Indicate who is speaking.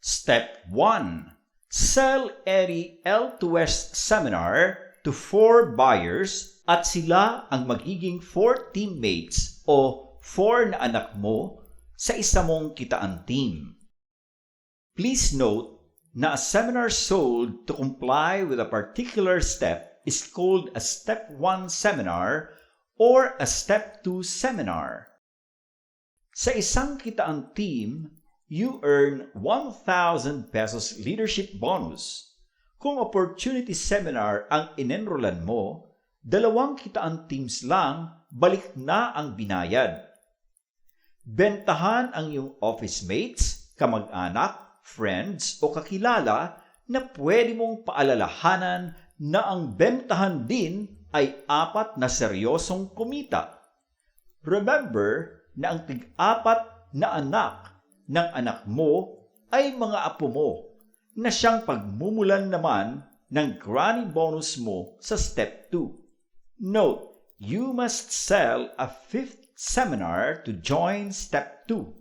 Speaker 1: Step 1. Sell any L2S seminar to 4 buyers at sila ang magiging 4 teammates o 4 na anak mo sa isa mong kitaan team. Please note na a seminar sold to comply with a particular step is called a Step 1 seminar or a Step 2 seminar. Sa isang kitaan team, you earn 1,000 pesos leadership bonus. Kung opportunity seminar ang inenrollan mo, 2 kitaan teams lang, balik na ang binayad. Bentahan ang iyong office mates, kamag-anak, friends o kakilala na pwede mong paalalahanan na ang bentahan din ay 4 na seryosong kumita. Remember na ang tig-4 na anak ng anak mo ay mga apo mo na siyang pagmumulan naman ng granny bonus mo sa Step 2. Note, you must sell a 5th seminar to join Step 2.